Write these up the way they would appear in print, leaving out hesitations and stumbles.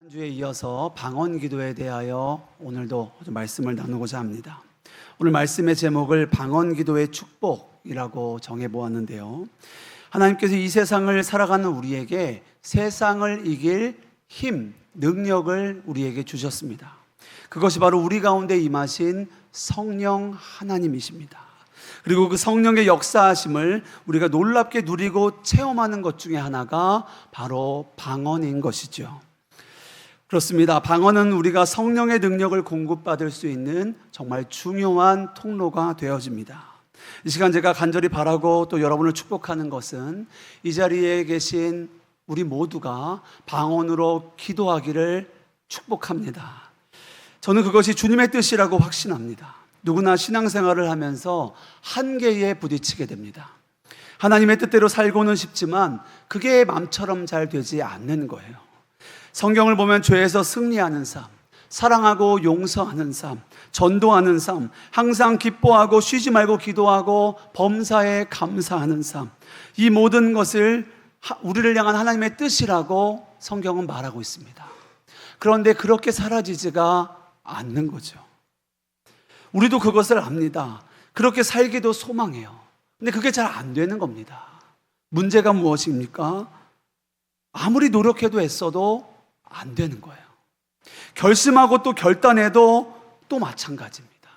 주에 이어서 방언 기도에 대하여 오늘도 좀 말씀을 나누고자 합니다. 오늘 말씀의 제목을 방언 기도의 축복이라고 정해 보았는데요. 하나님께서 이 세상을 살아가는 우리에게 세상을 이길 힘, 능력을 우리에게 주셨습니다. 그것이 바로 우리 가운데 임하신 성령 하나님이십니다. 그리고 그 성령의 역사하심을 우리가 놀랍게 누리고 체험하는 것 중에 하나가 바로 방언인 것이죠. 그렇습니다. 방언은 우리가 성령의 능력을 공급받을 수 있는 정말 중요한 통로가 되어집니다. 이 시간 제가 간절히 바라고 또 여러분을 축복하는 것은 이 자리에 계신 우리 모두가 방언으로 기도하기를 축복합니다. 저는 그것이 주님의 뜻이라고 확신합니다. 누구나 신앙생활을 하면서 한계에 부딪히게 됩니다. 하나님의 뜻대로 살고는 싶지만 그게 마음처럼 잘 되지 않는 거예요. 성경을 보면 죄에서 승리하는 삶, 사랑하고 용서하는 삶, 전도하는 삶, 항상 기뻐하고 쉬지 말고 기도하고 범사에 감사하는 삶, 이 모든 것을 우리를 향한 하나님의 뜻이라고 성경은 말하고 있습니다. 그런데 그렇게 사라지지가 않는 거죠. 우리도 그것을 압니다. 그렇게 살기도 소망해요. 근데 그게 잘 안 되는 겁니다. 문제가 무엇입니까? 아무리 노력해도 애써도 안 되는 거예요. 결심하고 또 결단해도 또 마찬가지입니다.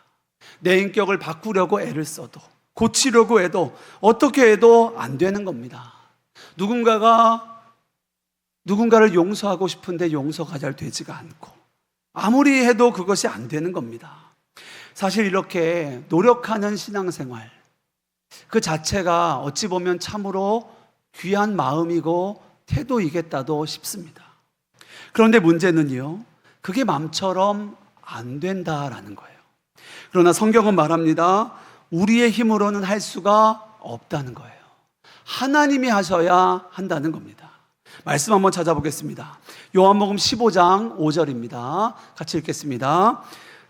내 인격을 바꾸려고 애를 써도 고치려고 해도 어떻게 해도 안 되는 겁니다. 누군가를 용서하고 싶은데 용서가 잘 되지가 않고 아무리 해도 그것이 안 되는 겁니다. 사실 이렇게 노력하는 신앙생활 그 자체가 어찌 보면 참으로 귀한 마음이고 태도이겠다도 싶습니다. 그런데 문제는요, 그게 마음처럼 안 된다라는 거예요. 그러나 성경은 말합니다. 우리의 힘으로는 할 수가 없다는 거예요. 하나님이 하셔야 한다는 겁니다. 말씀 한번 찾아보겠습니다. 요한복음 15장 5절입니다. 같이 읽겠습니다.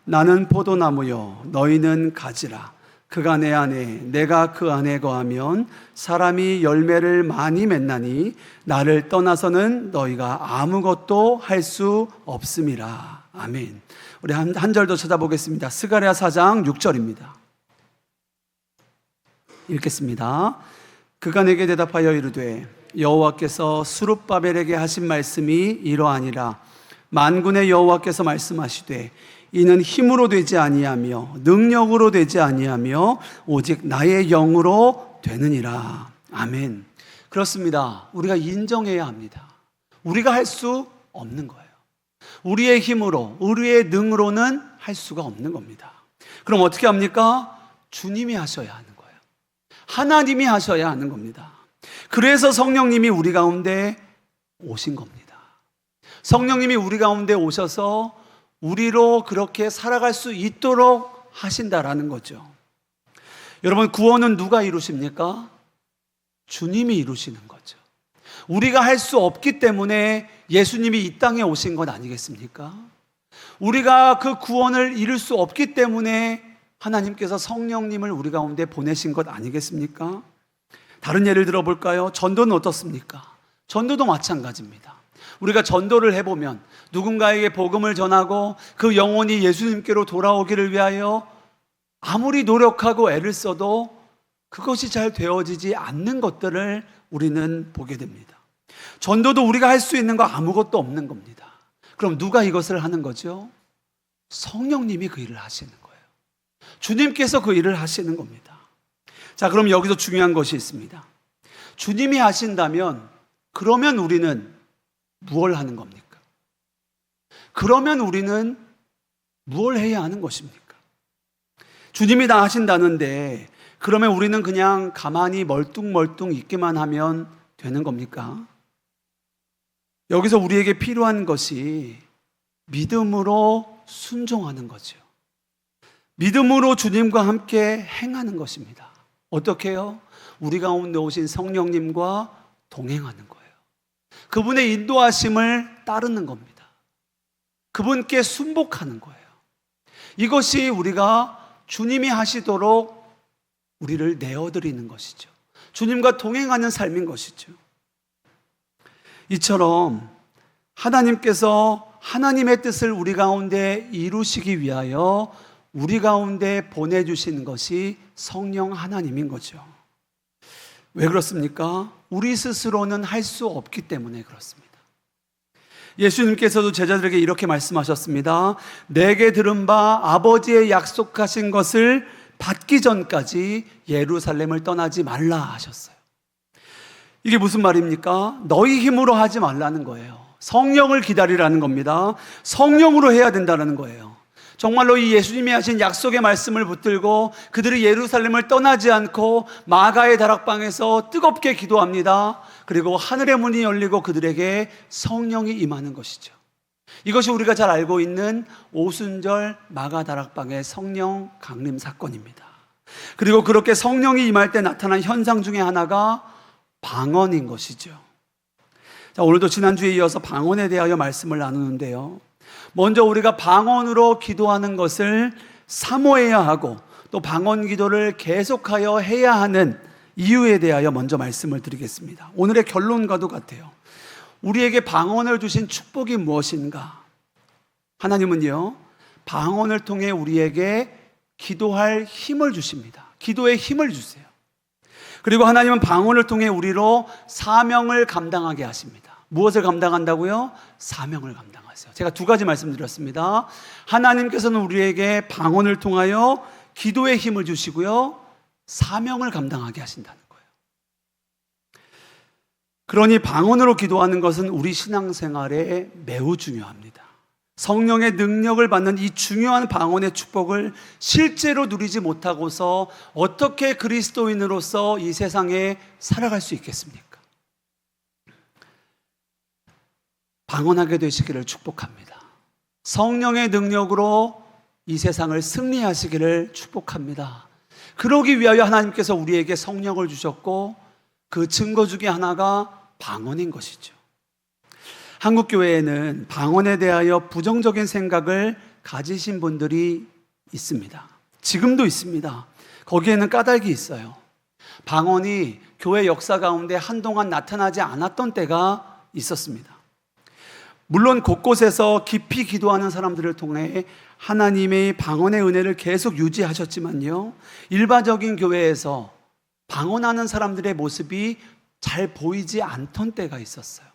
나는 포도나무요 너희는 가지라. 그가 내 안에 내가 그 안에 거하면 사람이 열매를 많이 맺나니 나를 떠나서는 너희가 아무것도 할 수 없음이라. 아멘. 우리 한 절 더 찾아보겠습니다. 스가랴 4장 6절입니다. 읽겠습니다. 그가 내게 대답하여 이르되 여호와께서 스룹바벨에게 하신 말씀이 이러하니라. 만군의 여호와께서 말씀하시되 이는 힘으로 되지 아니하며 능력으로 되지 아니하며 오직 나의 영으로 되느니라. 아멘. 그렇습니다. 우리가 인정해야 합니다. 우리가 할 수 없는 거예요. 우리의 힘으로, 우리의 능으로는 할 수가 없는 겁니다. 그럼 어떻게 합니까? 주님이 하셔야 하는 거예요. 하나님이 하셔야 하는 겁니다. 그래서 성령님이 우리 가운데 오신 겁니다. 성령님이 우리 가운데 오셔서 우리로 그렇게 살아갈 수 있도록 하신다라는 거죠. 여러분, 구원은 누가 이루십니까? 주님이 이루시는 거죠. 우리가 할 수 없기 때문에 예수님이 이 땅에 오신 것 아니겠습니까? 우리가 그 구원을 이룰 수 없기 때문에 하나님께서 성령님을 우리 가운데 보내신 것 아니겠습니까? 다른 예를 들어볼까요? 전도는 어떻습니까? 전도도 마찬가지입니다. 우리가 전도를 해보면 누군가에게 복음을 전하고 그 영혼이 예수님께로 돌아오기를 위하여 아무리 노력하고 애를 써도 그것이 잘 되어지지 않는 것들을 우리는 보게 됩니다. 전도도 우리가 할 수 있는 거 아무것도 없는 겁니다. 그럼 누가 이것을 하는 거죠? 성령님이 그 일을 하시는 거예요. 주님께서 그 일을 하시는 겁니다. 자, 그럼 여기서 중요한 것이 있습니다. 주님이 하신다면 그러면 우리는 무엇을 하는 겁니까? 그러면 우리는 무엇을 해야 하는 것입니까? 주님이 다 하신다는데 그러면 우리는 그냥 가만히 멀뚱멀뚱 있기만 하면 되는 겁니까? 여기서 우리에게 필요한 것이 믿음으로 순종하는 거죠. 믿음으로 주님과 함께 행하는 것입니다. 어떻게 해요? 우리 가운데 오신 성령님과 동행하는 거예요. 그분의 인도하심을 따르는 겁니다. 그분께 순복하는 거예요. 이것이 우리가 주님이 하시도록 우리를 내어드리는 것이죠. 주님과 동행하는 삶인 것이죠. 이처럼 하나님께서 하나님의 뜻을 우리 가운데 이루시기 위하여 우리 가운데 보내주신 것이 성령 하나님인 거죠. 왜 그렇습니까? 우리 스스로는 할 수 없기 때문에 그렇습니다. 예수님께서도 제자들에게 이렇게 말씀하셨습니다. 내게 들은 바 아버지의 약속하신 것을 받기 전까지 예루살렘을 떠나지 말라 하셨어요. 이게 무슨 말입니까? 너희 힘으로 하지 말라는 거예요. 성령을 기다리라는 겁니다. 성령으로 해야 된다는 거예요. 정말로 이 예수님이 하신 약속의 말씀을 붙들고 그들이 예루살렘을 떠나지 않고 마가의 다락방에서 뜨겁게 기도합니다. 그리고 하늘의 문이 열리고 그들에게 성령이 임하는 것이죠. 이것이 우리가 잘 알고 있는 오순절 마가 다락방의 성령 강림 사건입니다. 그리고 그렇게 성령이 임할 때 나타난 현상 중에 하나가 방언인 것이죠. 자, 오늘도 지난주에 이어서 방언에 대하여 말씀을 나누는데요. 먼저 우리가 방언으로 기도하는 것을 사모해야 하고 또 방언 기도를 계속하여 해야 하는 이유에 대하여 먼저 말씀을 드리겠습니다. 오늘의 결론과도 같아요. 우리에게 방언을 주신 축복이 무엇인가? 하나님은요, 방언을 통해 우리에게 기도할 힘을 주십니다. 기도의 힘을 주세요. 그리고 하나님은 방언을 통해 우리로 사명을 감당하게 하십니다. 무엇을 감당한다고요? 사명을 감당하세요. 제가 두 가지 말씀드렸습니다. 하나님께서는 우리에게 방언을 통하여 기도의 힘을 주시고요, 사명을 감당하게 하신다는 거예요. 그러니 방언으로 기도하는 것은 우리 신앙생활에 매우 중요합니다. 성령의 능력을 받는 이 중요한 방언의 축복을 실제로 누리지 못하고서 어떻게 그리스도인으로서 이 세상에 살아갈 수 있겠습니까? 방언하게 되시기를 축복합니다. 성령의 능력으로 이 세상을 승리하시기를 축복합니다. 그러기 위하여 하나님께서 우리에게 성령을 주셨고 그 증거 중에 하나가 방언인 것이죠. 한국 교회에는 방언에 대하여 부정적인 생각을 가지신 분들이 있습니다. 지금도 있습니다. 거기에는 까닭이 있어요. 방언이 교회 역사 가운데 한동안 나타나지 않았던 때가 있었습니다. 물론 곳곳에서 깊이 기도하는 사람들을 통해 하나님의 방언의 은혜를 계속 유지하셨지만요, 일반적인 교회에서 방언하는 사람들의 모습이 잘 보이지 않던 때가 있었어요.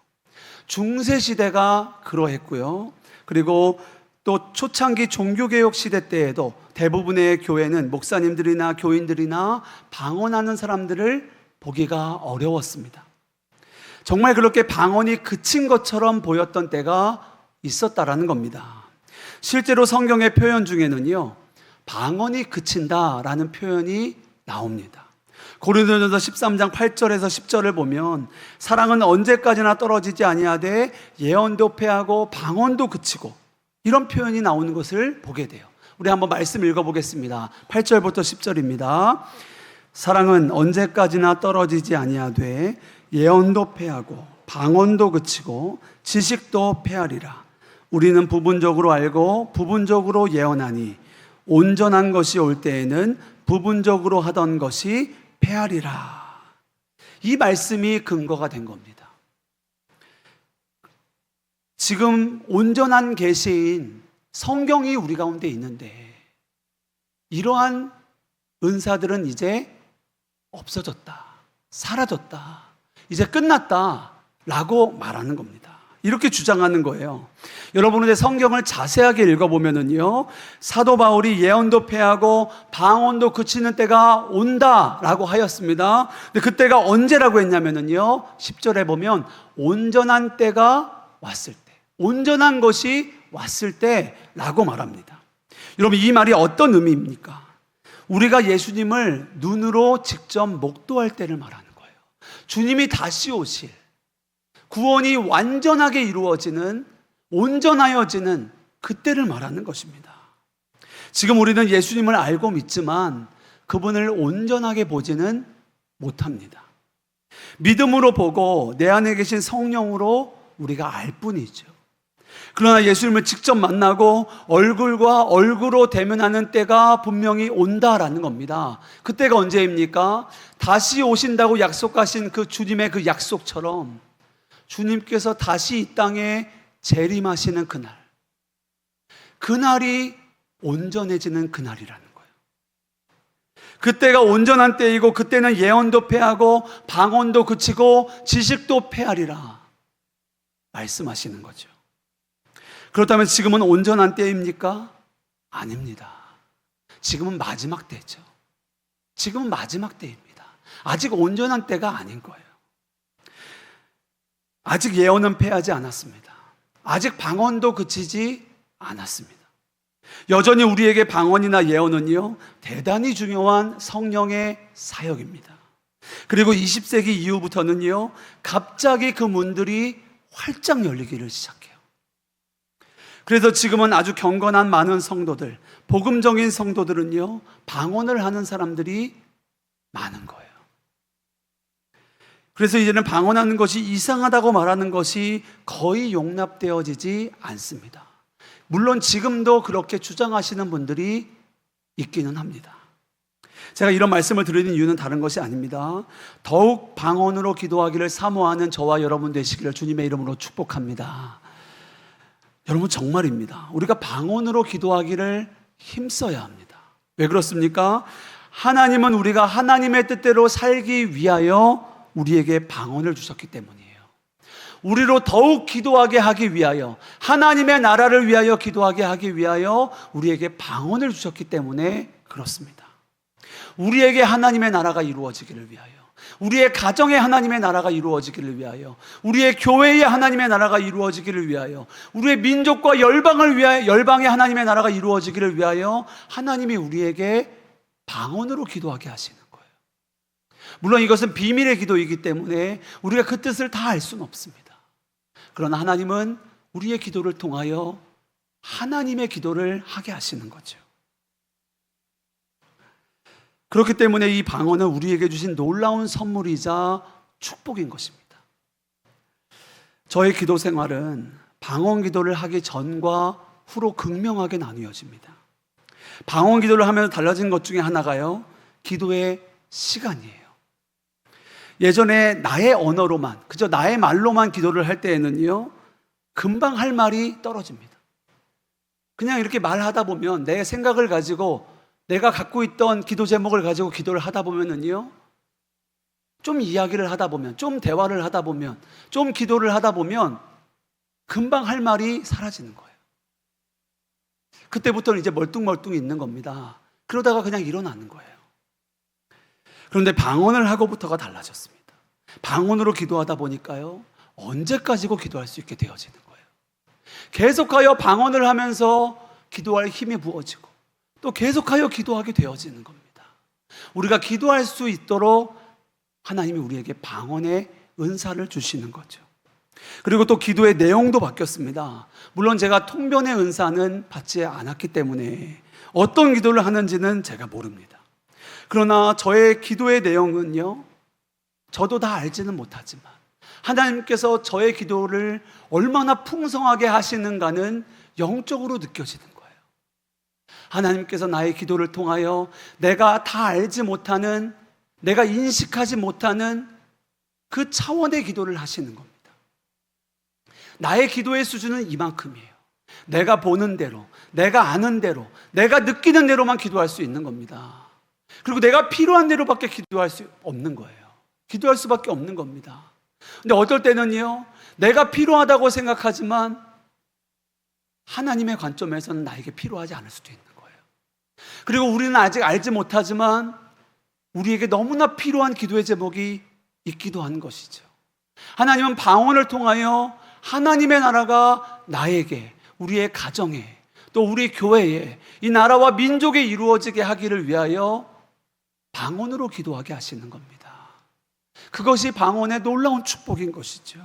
중세 시대가 그러했고요. 그리고 또 초창기 종교개혁 시대 때에도 대부분의 교회는 목사님들이나 교인들이나 방언하는 사람들을 보기가 어려웠습니다. 정말 그렇게 방언이 그친 것처럼 보였던 때가 있었다라는 겁니다. 실제로 성경의 표현 중에는요, 방언이 그친다라는 표현이 나옵니다. 고린도전서 13장 8절에서 10절을 보면 사랑은 언제까지나 떨어지지 아니하되 예언도 패하고 방언도 그치고 이런 표현이 나오는 것을 보게 돼요. 우리 한번 말씀 읽어보겠습니다. 8절부터 10절입니다. 사랑은 언제까지나 떨어지지 아니하되 예언도 패하고 방언도 그치고 지식도 패하리라. 우리는 부분적으로 알고 부분적으로 예언하니 온전한 것이 올 때에는 부분적으로 하던 것이 패하리라. 이 말씀이 근거가 된 겁니다. 지금 온전한 계시인 성경이 우리 가운데 있는데 이러한 은사들은 이제 없어졌다, 사라졌다, 이제 끝났다 라고 말하는 겁니다. 이렇게 주장하는 거예요. 여러분은 성경을 자세하게 읽어보면은요, 사도 바울이 예언도 패하고 방언도 그치는 때가 온다라고 하였습니다. 근데 그때가 언제라고 했냐면은요, 10절에 보면 온전한 때가 왔을 때, 온전한 것이 왔을 때라고 말합니다. 여러분, 이 말이 어떤 의미입니까? 우리가 예수님을 눈으로 직접 목도할 때를 말하는 거예요. 주님이 다시 오실, 구원이 완전하게 이루어지는, 온전하여지는 그때를 말하는 것입니다. 지금 우리는 예수님을 알고 믿지만 그분을 온전하게 보지는 못합니다. 믿음으로 보고 내 안에 계신 성령으로 우리가 알 뿐이죠. 그러나 예수님을 직접 만나고 얼굴과 얼굴로 대면하는 때가 분명히 온다라는 겁니다. 그때가 언제입니까? 다시 오신다고 약속하신 그 주님의 그 약속처럼 주님께서 다시 이 땅에 재림하시는 그날, 그날이 온전해지는 그날이라는 거예요. 그때가 온전한 때이고 그때는 예언도 패하고 방언도 그치고 지식도 패하리라 말씀하시는 거죠. 그렇다면 지금은 온전한 때입니까? 아닙니다. 지금은 마지막 때죠. 지금은 마지막 때입니다. 아직 온전한 때가 아닌 거예요. 아직 예언은 패하지 않았습니다. 아직 방언도 그치지 않았습니다. 여전히 우리에게 방언이나 예언은요, 대단히 중요한 성령의 사역입니다. 그리고 20세기 이후부터는요, 갑자기 그 문들이 활짝 열리기를 시작해요. 그래서 지금은 아주 경건한 많은 성도들, 복음적인 성도들은요, 방언을 하는 사람들이 많은 거예요. 그래서 이제는 방언하는 것이 이상하다고 말하는 것이 거의 용납되어지지 않습니다. 물론 지금도 그렇게 주장하시는 분들이 있기는 합니다. 제가 이런 말씀을 드리는 이유는 다른 것이 아닙니다. 더욱 방언으로 기도하기를 사모하는 저와 여러분 되시기를 주님의 이름으로 축복합니다. 여러분, 정말입니다. 우리가 방언으로 기도하기를 힘써야 합니다. 왜 그렇습니까? 하나님은 우리가 하나님의 뜻대로 살기 위하여 우리에게 방언을 주셨기 때문이에요. 우리로 더욱 기도하게 하기 위하여, 하나님의 나라를 위하여 기도하게 하기 위하여 우리에게 방언을 주셨기 때문에 그렇습니다. 우리에게 하나님의 나라가 이루어지기를 위하여, 우리의 가정에 하나님의 나라가 이루어지기를 위하여, 우리의 교회에 하나님의 나라가 이루어지기를 위하여, 우리의 민족과 열방을 위하여, 열방에 하나님의 나라가 이루어지기를 위하여 하나님이 우리에게 방언으로 기도하게 하시는 거예요. 물론 이것은 비밀의 기도이기 때문에 우리가 그 뜻을 다 알 수는 없습니다. 그러나 하나님은 우리의 기도를 통하여 하나님의 기도를 하게 하시는 거죠. 그렇기 때문에 이 방언은 우리에게 주신 놀라운 선물이자 축복인 것입니다. 저의 기도 생활은 방언 기도를 하기 전과 후로 극명하게 나뉘어집니다. 방언 기도를 하면서 달라진 것 중에 하나가요, 기도의 시간이에요. 예전에 나의 언어로만, 그저 나의 말로만 기도를 할 때에는요, 금방 할 말이 떨어집니다. 그냥 이렇게 말하다 보면, 내 생각을 가지고 내가 갖고 있던 기도 제목을 가지고 기도를 하다 보면은요, 좀 이야기를 하다 보면, 좀 대화를 하다 보면, 좀 기도를 하다 보면 금방 할 말이 사라지는 거예요. 그때부터는 이제 멀뚱멀뚱 있는 겁니다. 그러다가 그냥 일어나는 거예요. 그런데 방언을 하고부터가 달라졌습니다. 방언으로 기도하다 보니까요, 언제까지고 기도할 수 있게 되어지는 거예요. 계속하여 방언을 하면서 기도할 힘이 부어지고 또 계속하여 기도하게 되어지는 겁니다. 우리가 기도할 수 있도록 하나님이 우리에게 방언의 은사를 주시는 거죠. 그리고 또 기도의 내용도 바뀌었습니다. 물론 제가 통변의 은사는 받지 않았기 때문에 어떤 기도를 하는지는 제가 모릅니다. 그러나 저의 기도의 내용은요, 저도 다 알지는 못하지만 하나님께서 저의 기도를 얼마나 풍성하게 하시는가는 영적으로 느껴지는 거예요. 하나님께서 나의 기도를 통하여 내가 다 알지 못하는, 내가 인식하지 못하는 그 차원의 기도를 하시는 겁니다. 나의 기도의 수준은 이만큼이에요. 내가 보는 대로, 내가 아는 대로, 내가 느끼는 대로만 기도할 수 있는 겁니다. 그리고 내가 필요한 대로밖에 기도할 수 없는 거예요. 기도할 수밖에 없는 겁니다. 근데 어떨 때는요, 내가 필요하다고 생각하지만 하나님의 관점에서는 나에게 필요하지 않을 수도 있는 거예요. 그리고 우리는 아직 알지 못하지만 우리에게 너무나 필요한 기도의 제목이 있기도 한 것이죠. 하나님은 방언을 통하여 하나님의 나라가 나에게, 우리의 가정에, 또 우리 교회에, 이 나라와 민족에 이루어지게 하기를 위하여 방언으로 기도하게 하시는 겁니다. 그것이 방언의 놀라운 축복인 것이죠.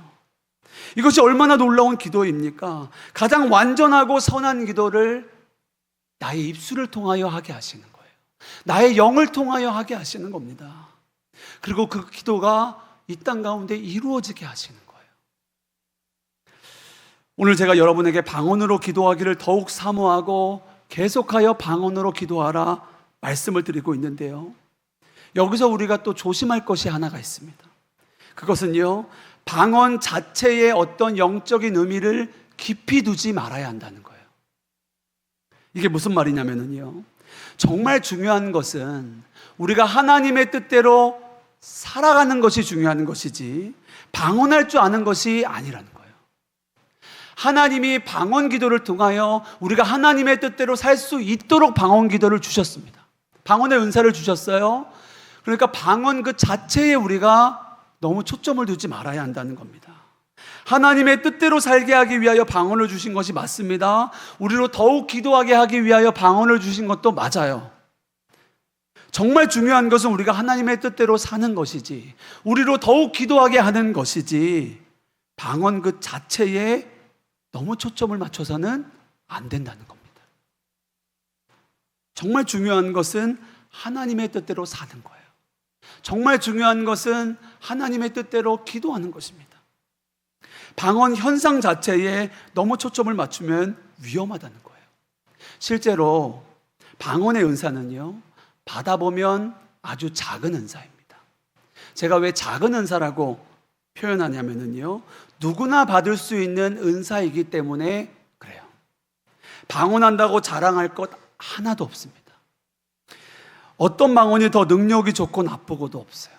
이것이 얼마나 놀라운 기도입니까? 가장 완전하고 선한 기도를 나의 입술을 통하여 하게 하시는 거예요. 나의 영을 통하여 하게 하시는 겁니다. 그리고 그 기도가 이 땅 가운데 이루어지게 하시는 거예요. 오늘 제가 여러분에게 방언으로 기도하기를 더욱 사모하고 계속하여 방언으로 기도하라 말씀을 드리고 있는데요, 여기서 우리가 또 조심할 것이 하나가 있습니다. 그것은요, 방언 자체의 어떤 영적인 의미를 깊이 두지 말아야 한다는 거예요. 이게 무슨 말이냐면요, 정말 중요한 것은 우리가 하나님의 뜻대로 살아가는 것이 중요한 것이지 방언할 줄 아는 것이 아니라는 거예요. 하나님이 방언 기도를 통하여 우리가 하나님의 뜻대로 살 수 있도록 방언 기도를 주셨습니다. 방언의 은사를 주셨어요. 그러니까 방언 그 자체에 우리가 너무 초점을 두지 말아야 한다는 겁니다. 하나님의 뜻대로 살게 하기 위하여 방언을 주신 것이 맞습니다. 우리로 더욱 기도하게 하기 위하여 방언을 주신 것도 맞아요. 정말 중요한 것은 우리가 하나님의 뜻대로 사는 것이지, 우리로 더욱 기도하게 하는 것이지, 방언 그 자체에 너무 초점을 맞춰서는 안 된다는 겁니다. 정말 중요한 것은 하나님의 뜻대로 사는 거예요. 정말 중요한 것은 하나님의 뜻대로 기도하는 것입니다. 방언 현상 자체에 너무 초점을 맞추면 위험하다는 거예요. 실제로 방언의 은사는요, 받아보면 아주 작은 은사입니다. 제가 왜 작은 은사라고 표현하냐면요, 누구나 받을 수 있는 은사이기 때문에 그래요. 방언한다고 자랑할 것 하나도 없습니다. 어떤 방언이 더 능력이 좋고 나쁘고도 없어요.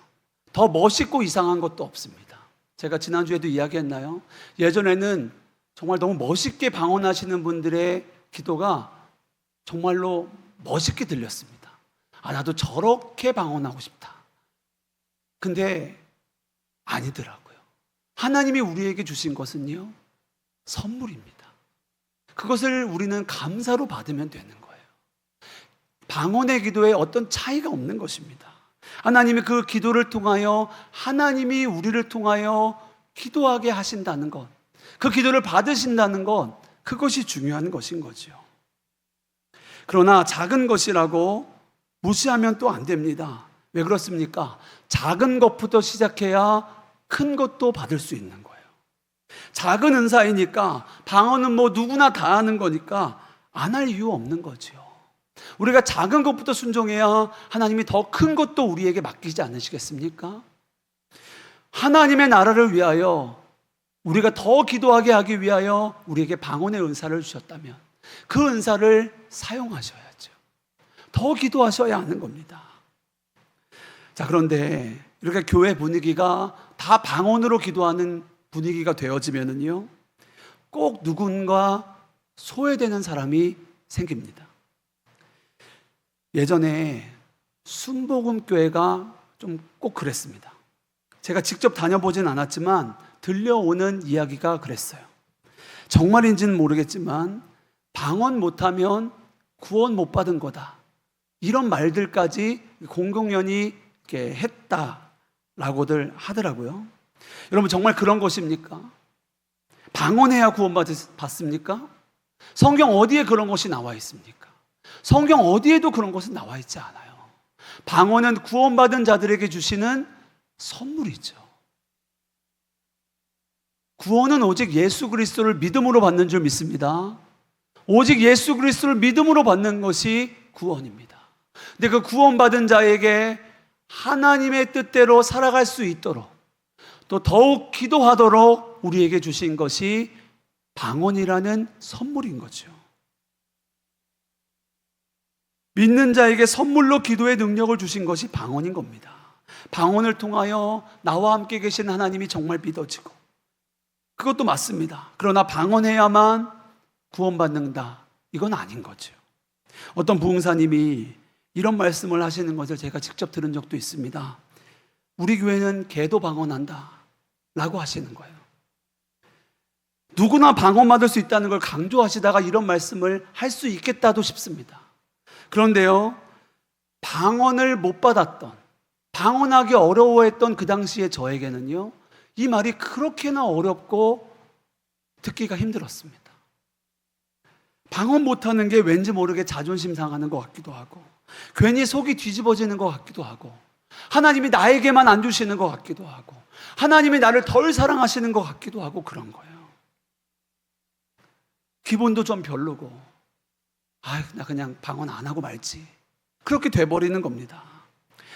더 멋있고 이상한 것도 없습니다. 제가 지난주에도 이야기했나요? 예전에는 정말 너무 멋있게 방언하시는 분들의 기도가 정말로 멋있게 들렸습니다. 나도 저렇게 방언하고 싶다. 근데 아니더라고요. 하나님이 우리에게 주신 것은요, 선물입니다. 그것을 우리는 감사로 받으면 되는 거예요. 방언의 기도에 어떤 차이가 없는 것입니다. 하나님이 그 기도를 통하여 하나님이 우리를 통하여 기도하게 하신다는 것, 그 기도를 받으신다는 것, 그것이 중요한 것인 거죠. 그러나 작은 것이라고 무시하면 또 안 됩니다. 왜 그렇습니까? 작은 것부터 시작해야 큰 것도 받을 수 있는 거예요. 작은 은사이니까, 방언은 뭐 누구나 다 하는 거니까 안 할 이유 없는 거죠. 우리가 작은 것부터 순종해야 하나님이 더 큰 것도 우리에게 맡기지 않으시겠습니까? 하나님의 나라를 위하여, 우리가 더 기도하게 하기 위하여 우리에게 방언의 은사를 주셨다면 그 은사를 사용하셔야죠. 더 기도하셔야 하는 겁니다. 자, 그런데 이렇게 교회 분위기가 다 방언으로 기도하는 분위기가 되어지면은요, 꼭 누군가 소외되는 사람이 생깁니다. 예전에 순복음교회가 좀 꼭 그랬습니다. 제가 직접 다녀보진 않았지만 들려오는 이야기가 그랬어요. 정말인지는 모르겠지만 방언 못하면 구원 못 받은 거다, 이런 말들까지 공공연히 이렇게 했다라고들 하더라고요. 여러분, 정말 그런 것입니까? 방언해야 구원 받습니까? 성경 어디에 그런 것이 나와 있습니까? 성경 어디에도 그런 것은 나와 있지 않아요. 방언은 구원받은 자들에게 주시는 선물이죠. 구원은 오직 예수 그리스도를 믿음으로 받는 줄 믿습니다. 오직 예수 그리스도를 믿음으로 받는 것이 구원입니다. 근데 그 구원받은 자에게 하나님의 뜻대로 살아갈 수 있도록, 또 더욱 기도하도록 우리에게 주신 것이 방언이라는 선물인 거죠. 믿는 자에게 선물로 기도의 능력을 주신 것이 방언인 겁니다. 방언을 통하여 나와 함께 계신 하나님이 정말 믿어지고, 그것도 맞습니다. 그러나 방언해야만 구원받는다, 이건 아닌 거죠. 어떤 부흥사님이 이런 말씀을 하시는 것을 제가 직접 들은 적도 있습니다. 우리 교회는 개도 방언한다 라고 하시는 거예요. 누구나 방언 받을 수 있다는 걸 강조하시다가 이런 말씀을 할 수 있겠다도 싶습니다. 그런데요, 방언을 못 받았던, 방언하기 어려워했던 그 당시에 저에게는요, 이 말이 그렇게나 어렵고 듣기가 힘들었습니다. 방언 못하는 게 왠지 모르게 자존심 상하는 것 같기도 하고, 괜히 속이 뒤집어지는 것 같기도 하고, 하나님이 나에게만 안 주시는 것 같기도 하고, 하나님이 나를 덜 사랑하시는 것 같기도 하고, 그런 거예요. 기분도 좀 별로고, 나 그냥 방언 안 하고 말지, 그렇게 돼버리는 겁니다.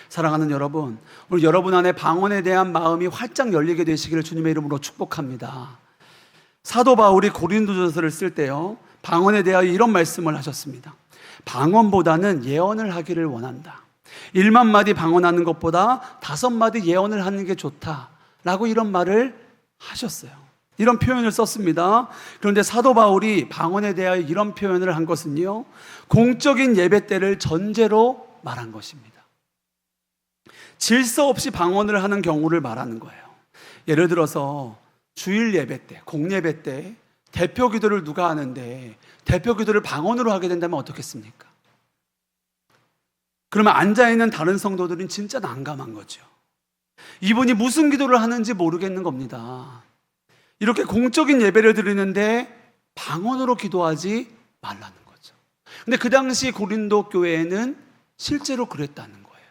사랑하는 여러분, 오늘 여러분 안에 방언에 대한 마음이 활짝 열리게 되시기를 주님의 이름으로 축복합니다. 사도 바울이 고린도전서를 쓸 때요, 방언에 대하여 이런 말씀을 하셨습니다. 방언보다는 예언을 하기를 원한다. 1만 마디 방언하는 것보다 5마디 예언을 하는 게 좋다라고 이런 말을 하셨어요. 이런 표현을 썼습니다. 그런데 사도 바울이 방언에 대하여 이런 표현을 한 것은요, 공적인 예배 때를 전제로 말한 것입니다. 질서 없이 방언을 하는 경우를 말하는 거예요. 예를 들어서 주일 예배 때, 공예배 때 대표 기도를 누가 하는데 대표 기도를 방언으로 하게 된다면 어떻겠습니까? 그러면 앉아있는 다른 성도들은 진짜 난감한 거죠. 이분이 무슨 기도를 하는지 모르겠는 겁니다. 이렇게 공적인 예배를 드리는데 방언으로 기도하지 말라는 거죠. 근데 그 당시 고린도 교회에는 실제로 그랬다는 거예요.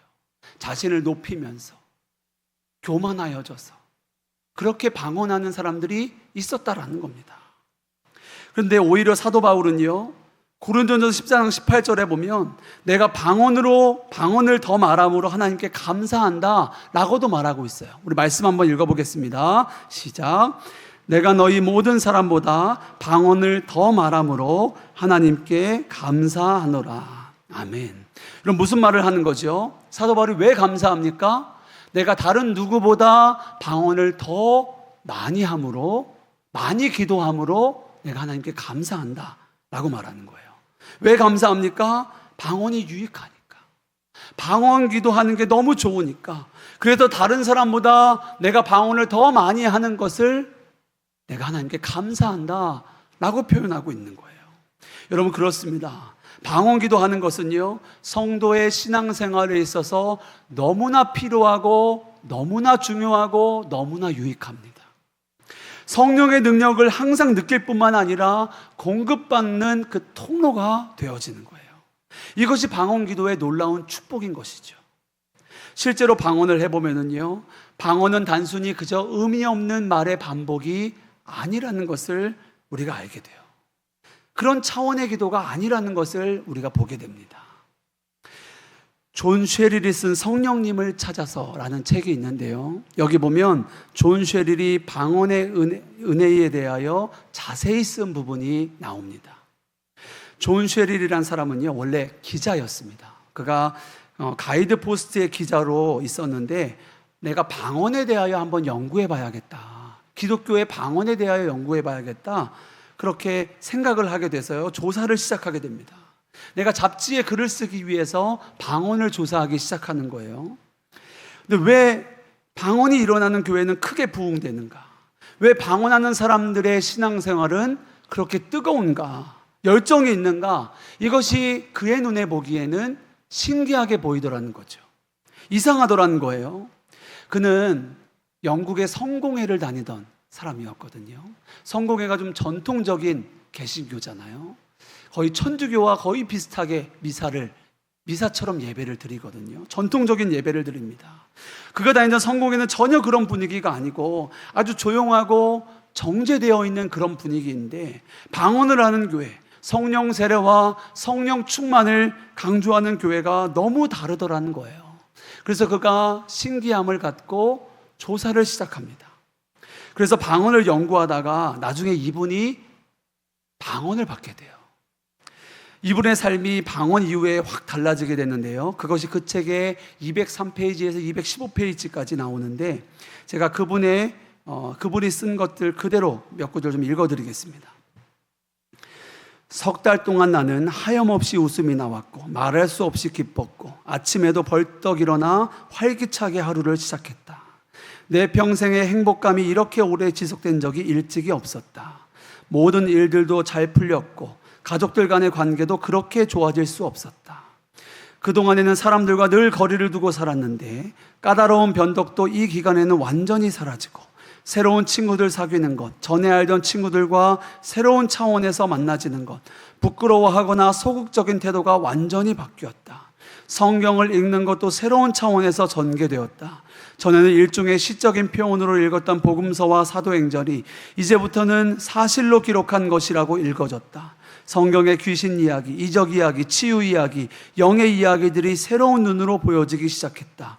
자신을 높이면서 교만하여져서 그렇게 방언하는 사람들이 있었다라는 겁니다. 그런데 오히려 사도 바울은요, 고린도전서 14장 18절에 보면 내가 방언을 더 말함으로 하나님께 감사한다 라고도 말하고 있어요. 우리 말씀 한번 읽어보겠습니다. 시작. 내가 너희 모든 사람보다 방언을 더 말함으로 하나님께 감사하노라. 아멘. 그럼 무슨 말을 하는 거죠? 사도 바울이 왜 감사합니까? 내가 다른 누구보다 방언을 더 많이 함으로, 많이 기도함으로 내가 하나님께 감사한다 라고 말하는 거예요. 왜 감사합니까? 방언이 유익하니까. 방언 기도하는 게 너무 좋으니까. 그래서 다른 사람보다 내가 방언을 더 많이 하는 것을 내가 하나님께 감사한다 라고 표현하고 있는 거예요. 여러분, 그렇습니다. 방언 기도하는 것은요, 성도의 신앙생활에 있어서 너무나 필요하고 너무나 중요하고 너무나 유익합니다. 성령의 능력을 항상 느낄 뿐만 아니라 공급받는 그 통로가 되어지는 거예요. 이것이 방언 기도의 놀라운 축복인 것이죠. 실제로 방언을 해보면은요, 방언은 단순히 그저 의미 없는 말의 반복이 아니라는 것을 우리가 알게 돼요. 그런 차원의 기도가 아니라는 것을 우리가 보게 됩니다. 존 쉐릴이 쓴 성령님을 찾아서라는 책이 있는데요, 여기 보면 존 쉐릴이 방언의 은혜에 대하여 자세히 쓴 부분이 나옵니다. 존 쉐릴이란 사람은요, 원래 기자였습니다. 그가 가이드 포스트의 기자로 있었는데 내가 방언에 대하여 한번 연구해 봐야겠다, 기독교의 방언에 대하여 연구해 봐야겠다, 그렇게 생각을 하게 돼서요, 조사를 시작하게 됩니다. 내가 잡지에 글을 쓰기 위해서 방언을 조사하기 시작하는 거예요. 근데 왜 방언이 일어나는 교회는 크게 부흥되는가? 왜 방언하는 사람들의 신앙생활은 그렇게 뜨거운가? 열정이 있는가? 이것이 그의 눈에 보기에는 신기하게 보이더라는 거죠. 이상하더라는 거예요. 그는 영국의 성공회를 다니던 사람이었거든요. 성공회가 좀 전통적인 개신교잖아요. 거의 천주교와 거의 비슷하게 미사처럼 예배를 드리거든요. 전통적인 예배를 드립니다. 그가 다니던 성공회는 전혀 그런 분위기가 아니고 아주 조용하고 정제되어 있는 그런 분위기인데, 방언을 하는 교회, 성령 세례와 성령 충만을 강조하는 교회가 너무 다르더라는 거예요. 그래서 그가 신기함을 갖고 조사를 시작합니다. 그래서 방언을 연구하다가 나중에 이분이 방언을 받게 돼요. 이분의 삶이 방언 이후에 확 달라지게 됐는데요, 그것이 그 책의 203페이지에서 215페이지까지 나오는데, 제가 그분이 쓴 것들 그대로 몇 구절 좀 읽어드리겠습니다. 석 달 동안 나는 하염없이 웃음이 나왔고 말할 수 없이 기뻤고 아침에도 벌떡 일어나 활기차게 하루를 시작했다. 내 평생의 행복감이 이렇게 오래 지속된 적이 일찍이 없었다. 모든 일들도 잘 풀렸고 가족들 간의 관계도 그렇게 좋아질 수 없었다. 그동안에는 사람들과 늘 거리를 두고 살았는데 까다로운 변덕도 이 기간에는 완전히 사라지고 새로운 친구들 사귀는 것, 전에 알던 친구들과 새로운 차원에서 만나지는 것, 부끄러워하거나 소극적인 태도가 완전히 바뀌었다. 성경을 읽는 것도 새로운 차원에서 전개되었다. 전에는 일종의 시적인 표현으로 읽었던 복음서와 사도행전이 이제부터는 사실로 기록한 것이라고 읽어졌다. 성경의 귀신 이야기, 이적 이야기, 치유 이야기, 영의 이야기들이 새로운 눈으로 보여지기 시작했다.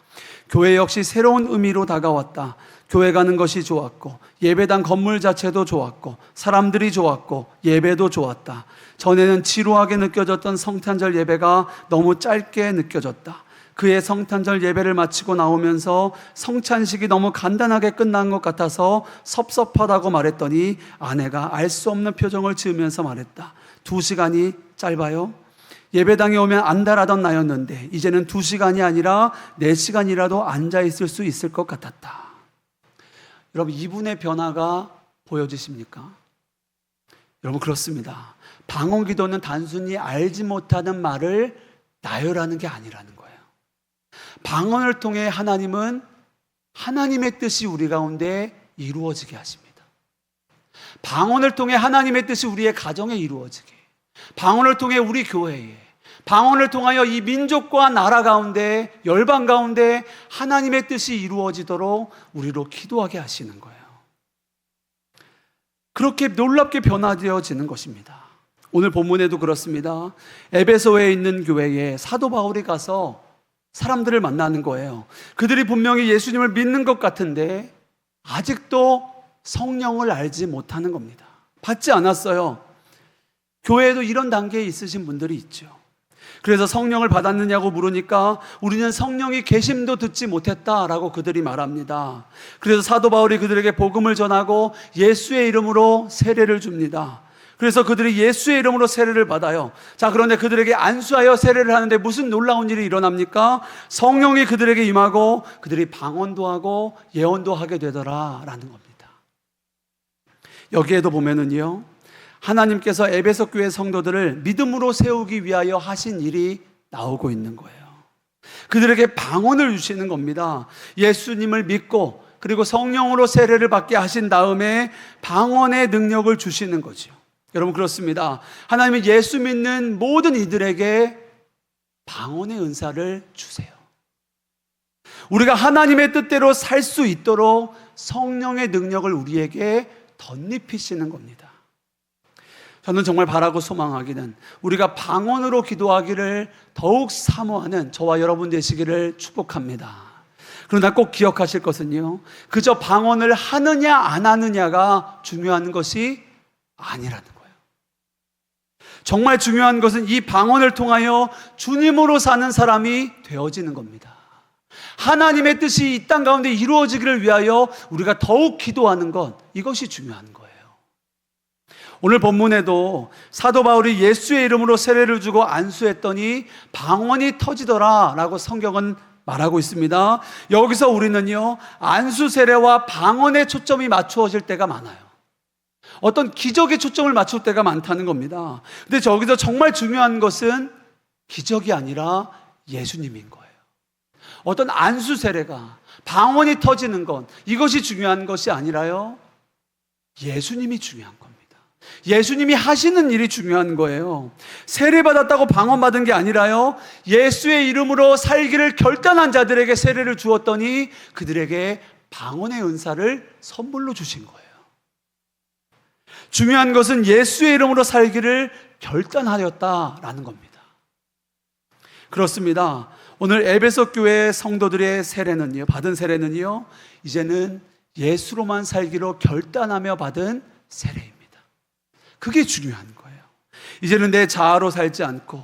교회 역시 새로운 의미로 다가왔다. 교회 가는 것이 좋았고, 예배당 건물 자체도 좋았고, 사람들이 좋았고, 예배도 좋았다. 전에는 지루하게 느껴졌던 성탄절 예배가 너무 짧게 느껴졌다. 그의 성탄절 예배를 마치고 나오면서 성찬식이 너무 간단하게 끝난 것 같아서 섭섭하다고 말했더니 아내가 알 수 없는 표정을 지으면서 말했다. 2시간이 짧아요? 예배당에 오면 안달하던 나였는데 이제는 2시간이 아니라 4시간이라도 앉아있을 수 있을 것 같았다. 여러분, 이분의 변화가 보여지십니까? 여러분, 그렇습니다. 방언 기도는 단순히 알지 못하는 말을 나열하는 게 아니라는 거예요. 방언을 통해 하나님은 하나님의 뜻이 우리 가운데 이루어지게 하십니다. 방언을 통해 하나님의 뜻이 우리의 가정에 이루어지게, 방언을 통해 우리 교회에, 방언을 통하여 이 민족과 나라 가운데, 열방 가운데 하나님의 뜻이 이루어지도록 우리로 기도하게 하시는 거예요. 그렇게 놀랍게 변화되어지는 것입니다. 오늘 본문에도 그렇습니다. 에베소에 있는 교회에 사도 바울이 가서 사람들을 만나는 거예요. 그들이 분명히 예수님을 믿는 것 같은데 아직도 성령을 알지 못하는 겁니다. 받지 않았어요. 교회에도 이런 단계에 있으신 분들이 있죠. 그래서 성령을 받았느냐고 물으니까 우리는 성령이 계심도 듣지 못했다라고 그들이 말합니다. 그래서 사도 바울이 그들에게 복음을 전하고 예수의 이름으로 세례를 줍니다. 그래서 그들이 예수의 이름으로 세례를 받아요. 자, 그런데 그들에게 안수하여 세례를 하는데 무슨 놀라운 일이 일어납니까? 성령이 그들에게 임하고 그들이 방언도 하고 예언도 하게 되더라라는 겁니다. 여기에도 보면은요, 하나님께서 에베소 교회 성도들을 믿음으로 세우기 위하여 하신 일이 나오고 있는 거예요. 그들에게 방언을 주시는 겁니다. 예수님을 믿고 그리고 성령으로 세례를 받게 하신 다음에 방언의 능력을 주시는 거죠. 여러분, 그렇습니다. 하나님은 예수 믿는 모든 이들에게 방언의 은사를 주세요. 우리가 하나님의 뜻대로 살 수 있도록 성령의 능력을 우리에게 덧입히시는 겁니다. 저는 정말 바라고 소망하기는 우리가 방언으로 기도하기를 더욱 사모하는 저와 여러분 되시기를 축복합니다. 그러나 꼭 기억하실 것은요, 그저 방언을 하느냐 안 하느냐가 중요한 것이 아니라는 거예요. 정말 중요한 것은 이 방언을 통하여 주님으로 사는 사람이 되어지는 겁니다. 하나님의 뜻이 이 땅 가운데 이루어지기를 위하여 우리가 더욱 기도하는 것, 이것이 중요한 거예요. 오늘 본문에도 사도 바울이 예수의 이름으로 세례를 주고 안수했더니 방언이 터지더라 라고 성경은 말하고 있습니다. 여기서 우리는요, 안수 세례와 방언에 초점이 맞추어질 때가 많아요. 어떤 기적에 초점을 맞출 때가 많다는 겁니다. 근데 저기서 정말 중요한 것은 기적이 아니라 예수님인 거예요. 어떤 안수 세례가, 방언이 터지는 것, 이것이 중요한 것이 아니라요, 예수님이 중요한 겁니다. 예수님이 하시는 일이 중요한 거예요. 세례받았다고 방언 받은 게 아니라요, 예수의 이름으로 살기를 결단한 자들에게 세례를 주었더니 그들에게 방언의 은사를 선물로 주신 거예요. 중요한 것은 예수의 이름으로 살기를 결단하였다라는 겁니다. 그렇습니다. 오늘 에베소 교회 성도들의 세례는요, 받은 세례는요, 이제는 예수로만 살기로 결단하며 받은 세례입니다. 그게 중요한 거예요. 이제는 내 자아로 살지 않고,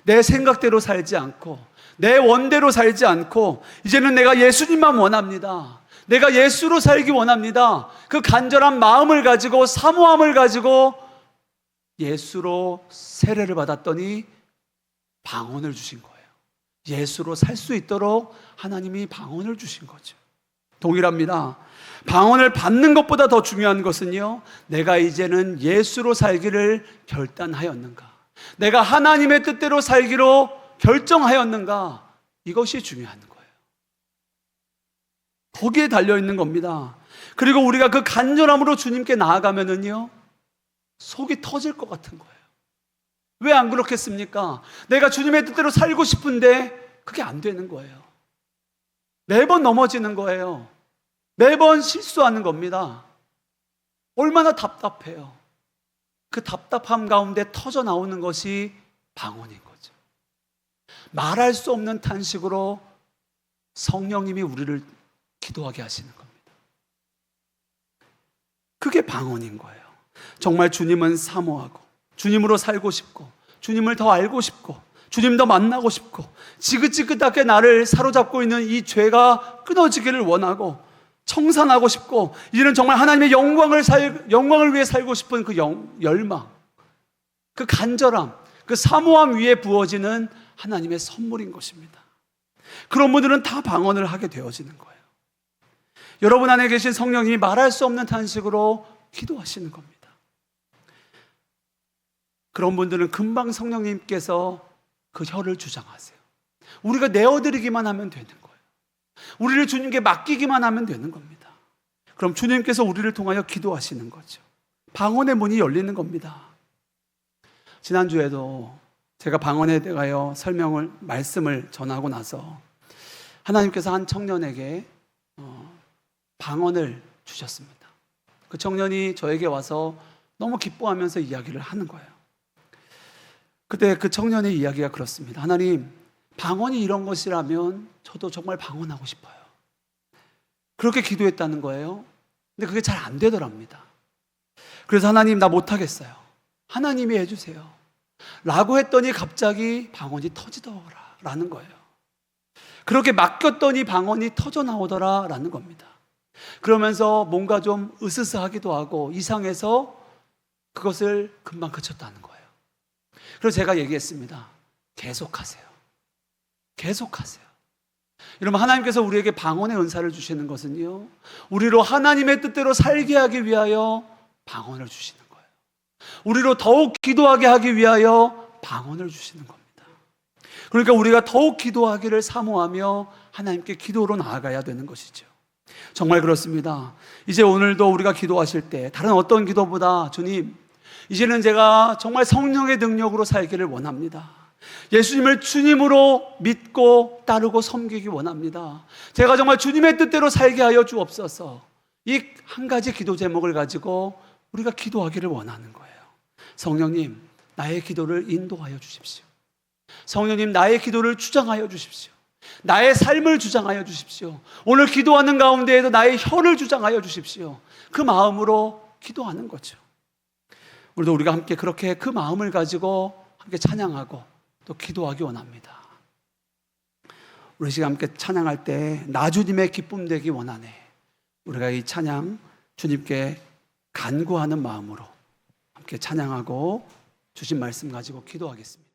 내 생각대로 살지 않고, 내 원대로 살지 않고, 이제는 내가 예수님만 원합니다. 내가 예수로 살기 원합니다. 그 간절한 마음을 가지고, 사모함을 가지고 예수로 세례를 받았더니 방언을 주신 거예요. 예수로 살 수 있도록 하나님이 방언을 주신 거죠. 동일합니다. 방언을 받는 것보다 더 중요한 것은요, 내가 이제는 예수로 살기를 결단하였는가, 내가 하나님의 뜻대로 살기로 결정하였는가, 이것이 중요한 거예요. 거기에 달려있는 겁니다. 그리고 우리가 그 간절함으로 주님께 나아가면은요, 속이 터질 것 같은 거예요. 왜 안 그렇겠습니까? 내가 주님의 뜻대로 살고 싶은데 그게 안 되는 거예요. 매번 넘어지는 거예요. 매번 실수하는 겁니다. 얼마나 답답해요. 그 답답함 가운데 터져 나오는 것이 방언인 거죠. 말할 수 없는 탄식으로 성령님이 우리를 기도하게 하시는 겁니다. 그게 방언인 거예요. 정말 주님은 사모하고 주님으로 살고 싶고 주님을 더 알고 싶고 주님 더 만나고 싶고 지긋지긋하게 나를 사로잡고 있는 이 죄가 끊어지기를 원하고 청산하고 싶고 이제는 정말 하나님의 영광을 위해 살고 싶은 그 열망, 그 간절함, 그 사모함 위에 부어지는 하나님의 선물인 것입니다. 그런 분들은 다 방언을 하게 되어지는 거예요. 여러분 안에 계신 성령님이 말할 수 없는 탄식으로 기도하시는 겁니다. 그런 분들은 금방 성령님께서 그 혀를 주장하세요. 우리가 내어드리기만 하면 되는 거예요. 우리를 주님께 맡기기만 하면 되는 겁니다. 그럼 주님께서 우리를 통하여 기도하시는 거죠. 방언의 문이 열리는 겁니다. 지난주에도 제가 방언에 대하여 말씀을 전하고 나서 하나님께서 한 청년에게 방언을 주셨습니다. 그 청년이 저에게 와서 너무 기뻐하면서 이야기를 하는 거예요. 그때 그 청년의 이야기가 그렇습니다. 하나님, 방언이 이런 것이라면 저도 정말 방언하고 싶어요. 그렇게 기도했다는 거예요. 근데 그게 잘 안 되더랍니다. 그래서 하나님, 나 못하겠어요. 하나님이 해주세요. 라고 했더니 갑자기 방언이 터지더라 라는 거예요. 그렇게 맡겼더니 방언이 터져 나오더라 라는 겁니다. 그러면서 뭔가 좀 으스스하기도 하고 이상해서 그것을 금방 그쳤다는 거예요. 그래서 제가 얘기했습니다. 계속하세요. 계속하세요. 여러분, 하나님께서 우리에게 방언의 은사를 주시는 것은요, 우리로 하나님의 뜻대로 살게 하기 위하여 방언을 주시는 거예요. 우리로 더욱 기도하게 하기 위하여 방언을 주시는 겁니다. 그러니까 우리가 더욱 기도하기를 사모하며 하나님께 기도로 나아가야 되는 것이죠. 정말 그렇습니다. 이제 오늘도 우리가 기도하실 때 다른 어떤 기도보다 주님, 이제는 제가 정말 성령의 능력으로 살기를 원합니다. 예수님을 주님으로 믿고 따르고 섬기기 원합니다. 제가 정말 주님의 뜻대로 살게 하여 주옵소서. 이 한 가지 기도 제목을 가지고 우리가 기도하기를 원하는 거예요. 성령님, 나의 기도를 인도하여 주십시오. 성령님, 나의 기도를 주장하여 주십시오. 나의 삶을 주장하여 주십시오. 오늘 기도하는 가운데에도 나의 혀를 주장하여 주십시오. 그 마음으로 기도하는 거죠. 우리도 우리가 함께 그렇게 그 마음을 가지고 함께 찬양하고 또 기도하기 원합니다. 우리 시간 함께 찬양할 때 나 주님의 기쁨 되기 원하네. 우리가 이 찬양 주님께 간구하는 마음으로 함께 찬양하고 주신 말씀 가지고 기도하겠습니다.